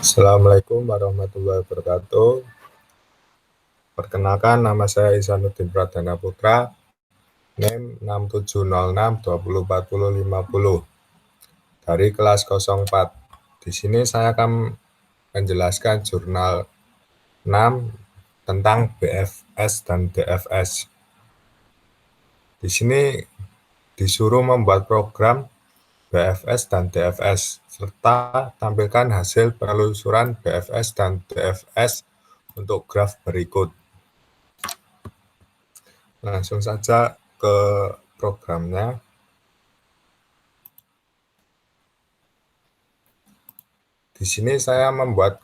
Assalamualaikum warahmatullahi wabarakatuh. Perkenalkan, nama saya Ihsanuddin Pradana Putra, NIM 6706204050 dari kelas 04. Di sini saya akan menjelaskan jurnal 6 tentang BFS dan DFS. Di sini disuruh membuat program BFS dan DFS, serta tampilkan hasil penelusuran BFS dan DFS untuk graf berikut. Langsung saja ke programnya. Di sini saya membuat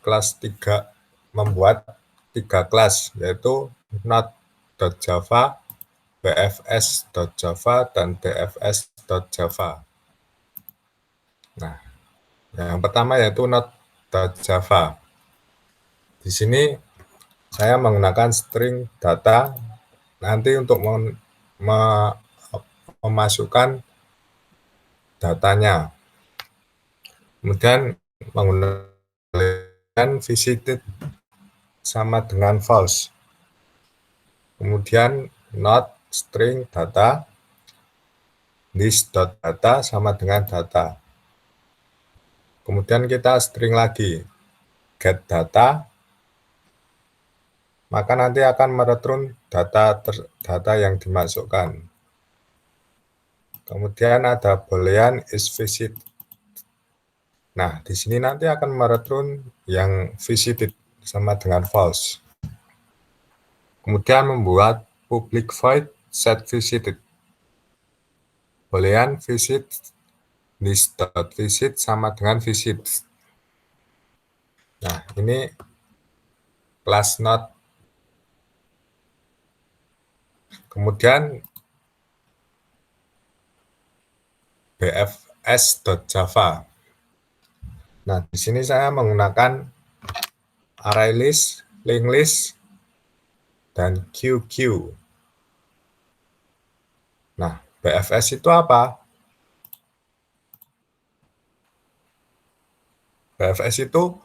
tiga kelas, yaitu Node.java, BFS.java, dan DFS.java. Nah, yang pertama yaitu Node.java. Di sini saya menggunakan string data nanti untuk memasukkan datanya. Kemudian menggunakan visited sama dengan false. Kemudian not string data, list.data sama dengan data. Kemudian kita string lagi, get data, maka nanti akan mereturn data yang dimasukkan. Kemudian ada boolean is visit. Nah, di sini nanti akan mereturn yang visited sama dengan false. Kemudian membuat public void set visited. Boolean visit list.visit sama dengan visit. Nah, ini kelas not. Kemudian bfs.java. Nah, di sini saya menggunakan array list, linked list, dan QQ. Nah, BFS itu apa? BFS itu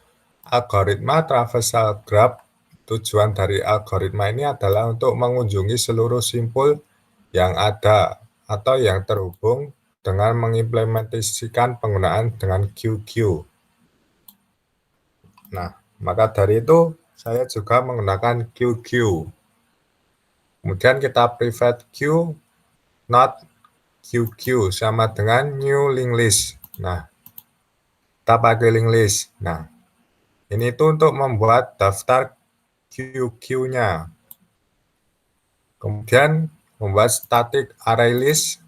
algoritma traversal graph. Tujuan dari algoritma ini adalah untuk mengunjungi seluruh simpul yang ada atau yang terhubung dengan mengimplementasikan penggunaan dengan QQ. Nah, maka dari itu saya juga menggunakan QQ. Kemudian kita private Q, not QQ sama dengan new linked list. Nah, kita pakai linked list. Nah, ini itu untuk membuat daftar QQ-nya. Kemudian membuat static array list,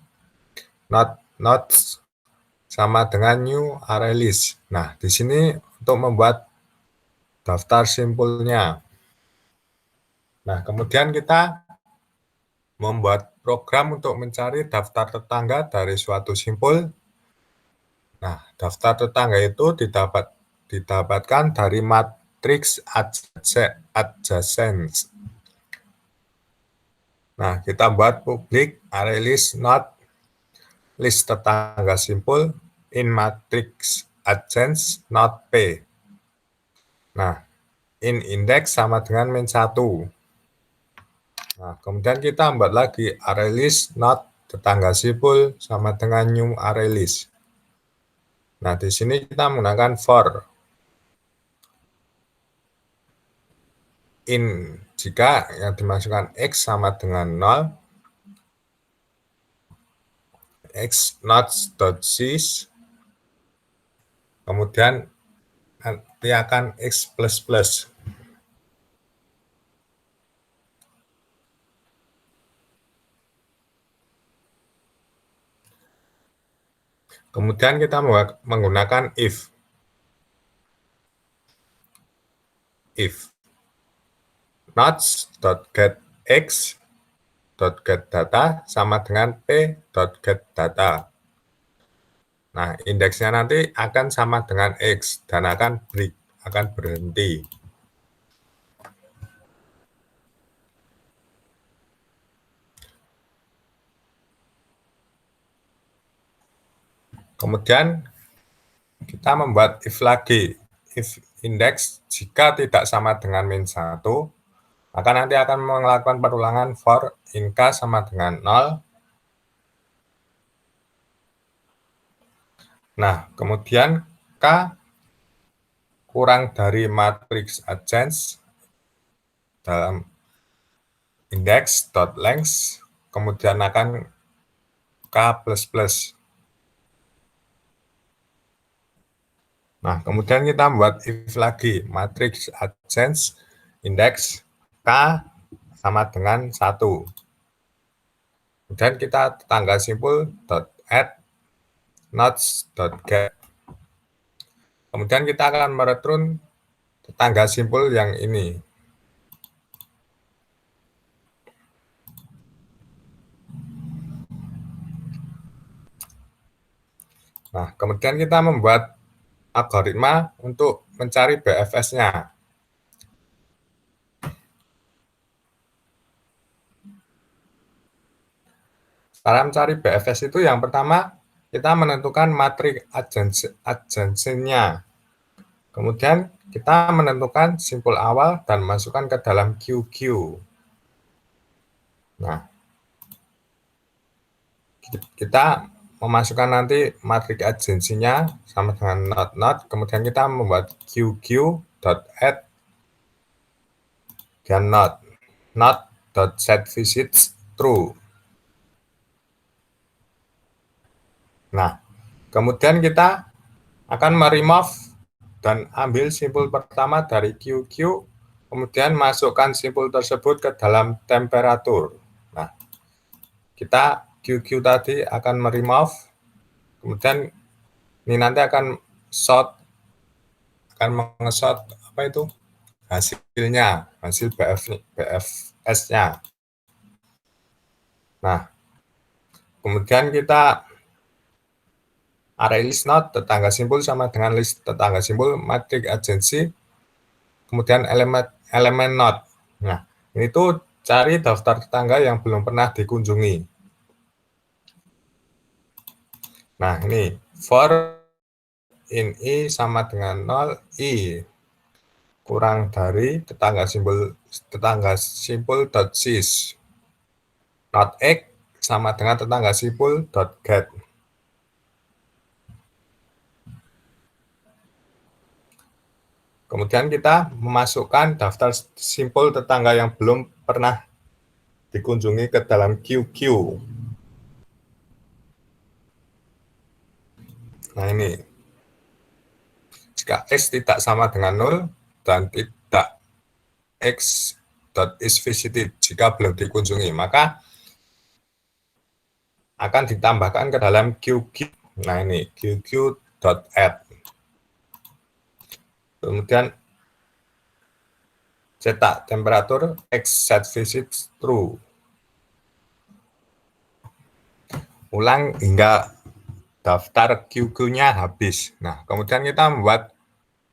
not nodes sama dengan new array list. Nah, di sini untuk membuat daftar simpulnya. Nah, kemudian kita membuat program untuk mencari daftar tetangga dari suatu simpul. Nah, daftar tetangga itu didapatkan dari matriks adjacent. Nah, kita buat public array list not list tetangga simpul in matrix adjacent not P. Nah, in index sama dengan min 1. Nah, kemudian kita buat lagi array list not tetangga simpul sama dengan new array list. Nah, di sini kita menggunakan for. In, jika yang dimasukkan X sama dengan 0, X not.sys, kemudian nanti akan X++. Kemudian kita menggunakan if. If nodes.getX.getData sama dengan p.getData. Nah, indeksnya nanti akan sama dengan X dan akan break, akan berhenti. Kemudian kita membuat if lagi. If index jika tidak sama dengan min 1, maka nanti akan melakukan perulangan for in k sama dengan 0. Nah, kemudian K kurang dari matriks adjance dalam index.length, kemudian akan K++. Nah, kemudian kita membuat if lagi, matriks adjance index K sama dengan 1. Kemudian kita tetangga simpul .add nodes.get. Kemudian kita akan mereturn tetangga simpul yang ini. Nah, kemudian kita membuat algoritma untuk mencari BFS-nya. Cara mencari BFS itu yang pertama, kita menentukan matriks adjacent-nya. Kemudian kita menentukan simpul awal dan masukkan ke dalam QQ. Nah, kita memasukkan nanti matriks adjacent-nya sama dengan node-node, kemudian kita membuat QQ.add dan node.setVisits true. Nah, kemudian kita akan meremove dan ambil simpul pertama dari QQ, kemudian masukkan simpul tersebut ke dalam temperatur. Nah, kita QQ tadi akan meremove, kemudian ini nanti akan mengesort apa itu hasilnya, hasil BFS-nya. Nah, kemudian kita array list node tetangga simpul sama dengan list tetangga simpul matriks adjacency, kemudian elemen node. Nah, ini tuh cari daftar tetangga yang belum pernah dikunjungi. Nah, ini for in i sama dengan 0, i kurang dari tetangga simpul .sys. Not x sama dengan tetangga simpul .get. Kemudian kita memasukkan daftar simpul tetangga yang belum pernah dikunjungi ke dalam QQ. Nah, ini. Jika X tidak sama dengan 0 dan tidak X.isVisited jika belum dikunjungi, maka akan ditambahkan ke dalam QQ. Nah, ini QQ.add. Kemudian cetak temperatur X.setVisits true. Ulang hingga daftar QQ-nya habis. Nah, kemudian kita membuat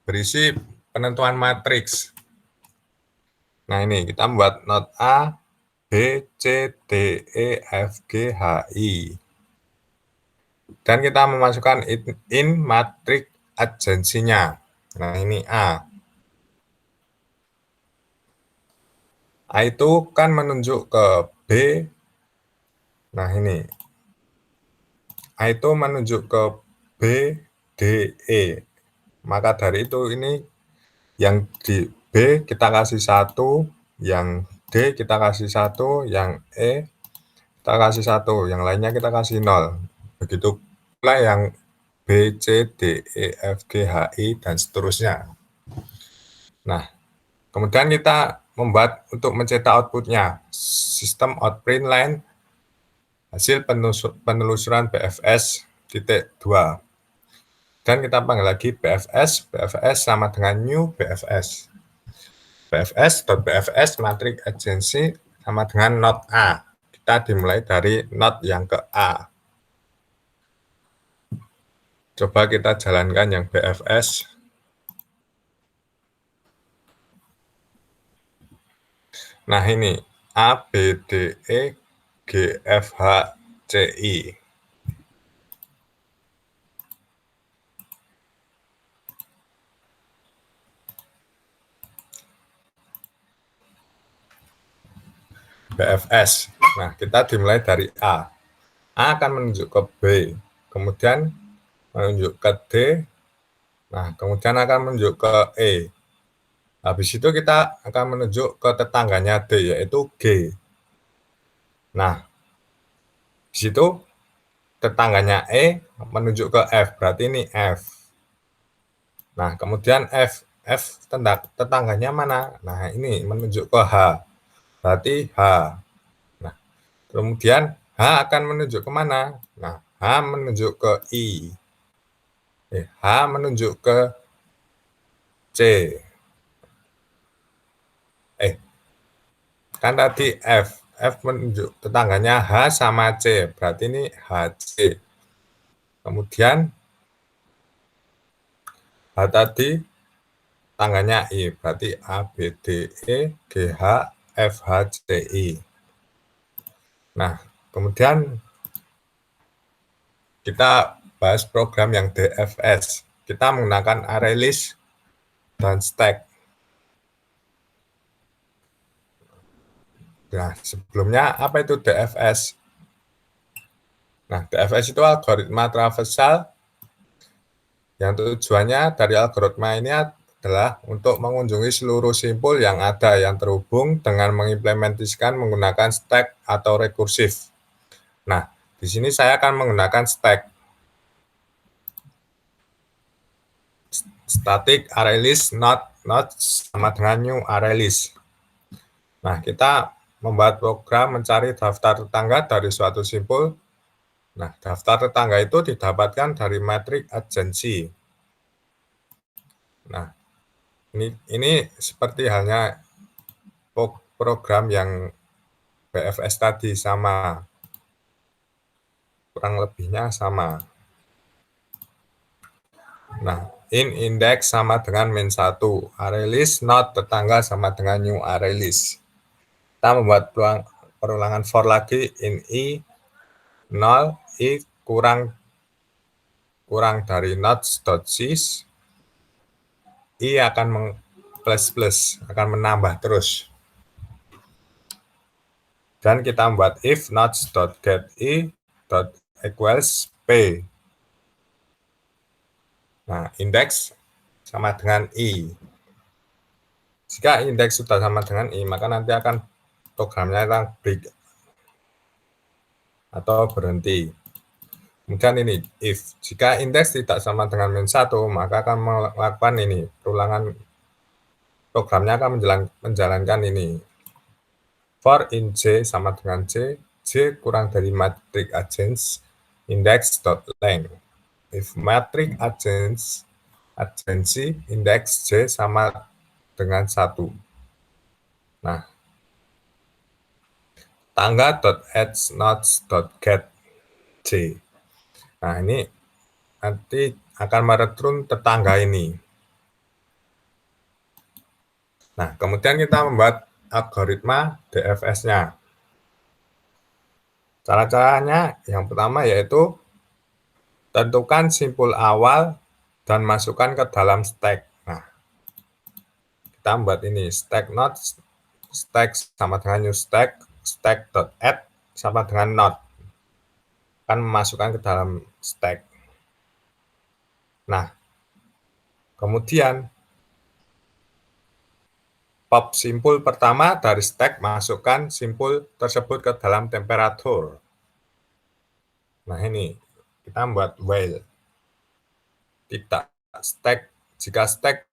berisi penentuan matriks. Nah, ini kita membuat node A, B, C, D, E, F, G, H, I. Dan kita memasukkan in matriks adjacency-nya. Nah, ini A. A itu kan menunjuk ke B. Nah, ini. A itu menunjuk ke B, D, E. Maka dari itu ini yang di B kita kasih 1, yang D kita kasih 1, yang E kita kasih 1, yang lainnya kita kasih 0. Begitu pula yang B, C, D, E, F, G, H, I, dan seterusnya. Nah, kemudian kita membuat untuk mencetak outputnya, sistem outprint line hasil penelusuran BFS titik 2. Dan kita panggil lagi BFS sama dengan new BFS. BFS matriks adjacency sama dengan node A. Kita dimulai dari node yang ke A. Coba kita jalankan yang BFS. Nah, ini A, B, D, E, G, F, H, C, I. BFS. Nah, kita dimulai dari A. A akan menunjuk ke B, kemudian menunjuk ke D, nah kemudian akan menunjuk ke E. Habis itu kita akan menunjuk ke tetangganya D, yaitu G. Nah, di situ tetangganya E menunjuk ke F, berarti ini F. Nah, kemudian F tetangganya mana? Nah, ini menunjuk ke H, berarti H. Nah, kemudian H akan menunjuk ke mana? Nah, H menunjuk ke I. H menunjuk ke C. Kan tadi F menunjuk tetangganya H sama C, berarti ini HC. Kemudian H tadi tangganya I, berarti A, B, D, E, G, H, F, H, C, I. Nah, kemudian kita bahas program yang DFS. Kita menggunakan array list dan stack. Nah, sebelumnya apa itu DFS? Nah, DFS itu algoritma traversal yang tujuannya dari algoritma ini adalah untuk mengunjungi seluruh simpul yang ada yang terhubung dengan mengimplementasikan menggunakan stack atau rekursif. Nah, di sini saya akan menggunakan stack. Static array list not sama dengan new array list. Nah, kita membuat program mencari daftar tetangga dari suatu simpul. Nah, daftar tetangga itu didapatkan dari metrik adjacency. Nah, ini seperti halnya program yang BFS tadi, sama, kurang lebihnya sama. Nah, index sama dengan min1, array list not tetangga sama dengan new array list. Kita membuat perulangan for lagi, in I 0, I kurang dari nodes.sys, I akan akan menambah terus. Dan kita membuat if nodes.getI.equals P. Nah, indeks sama dengan I. Jika indeks sudah sama dengan I, maka nanti akan programnya akan break atau berhenti. Kemudian ini, if jika indeks tidak sama dengan min1, maka akan melakukan ini, perulangan programnya akan menjalankan ini. For in J sama dengan J kurang dari matric adjacency, index.length. If matric adjacency index J sama dengan 1. Nah, tangga.addNodes.get J. Nah, ini nanti akan mereturn tetangga ini. Nah, kemudian kita membuat algoritma DFS-nya. Cara-caranya yang pertama yaitu tentukan simpul awal dan masukkan ke dalam stack. Nah, kita membuat ini stack nodes, stack sama dengan new stack.add sama dengan node. Akan memasukkan ke dalam stack. Nah, kemudian pop simpul pertama dari stack, masukkan simpul tersebut ke dalam temperatur. Nah, ini kita membuat while. Tidak stack, jika stack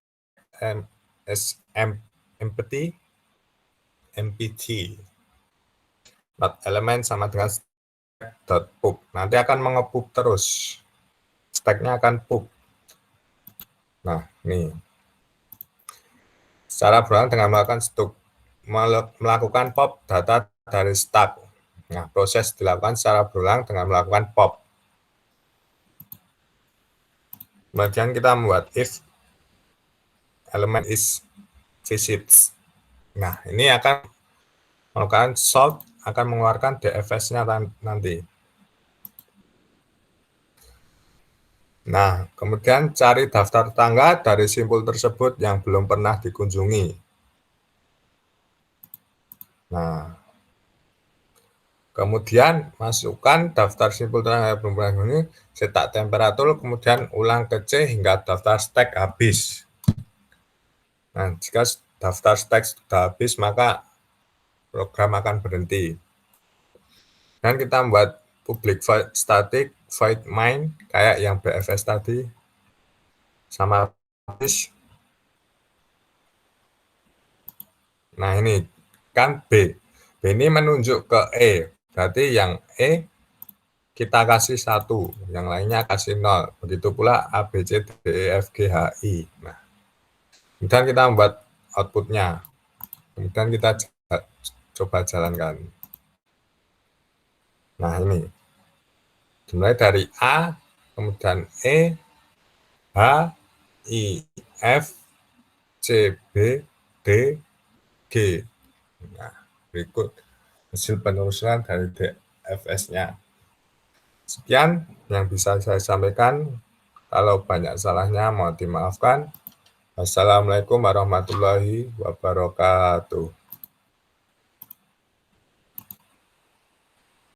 empty not element sama dengan stack.pub. Nanti akan mengepub terus. Stacknya akan pub. Nah, ini. Secara berulang dengan melakukan pop data dari stack. Nah, proses dilakukan secara berulang dengan melakukan pop. Kemudian kita membuat if element is visits. Nah, ini akan melakukan sort, akan mengeluarkan DFS-nya nanti. Nah, kemudian cari daftar tetangga dari simpul tersebut yang belum pernah dikunjungi. Nah, Kemudian masukkan daftar simpul tenaga perumunan ini, cetak temperatur, kemudian ulang ke C hingga daftar stek habis. Nah, jika daftar stek sudah habis, maka program akan berhenti. Dan kita membuat public void static void main kayak yang BFS tadi, sama habis. Nah, ini kan B. B ini menunjuk ke E. Berarti yang E kita kasih 1, yang lainnya kasih 0. Begitu pula A, B, C, D, E, F, G, H, I. Nah, kemudian kita membuat outputnya. Kemudian kita coba jalankan. Nah, ini. Dimulai dari A, kemudian E, H, I, F, C, B, D, G. Nah, berikut hasil penelusuran dari DFS-nya. Sekian yang bisa saya sampaikan. Kalau banyak salahnya mohon dimaafkan. Wassalamualaikum warahmatullahi wabarakatuh.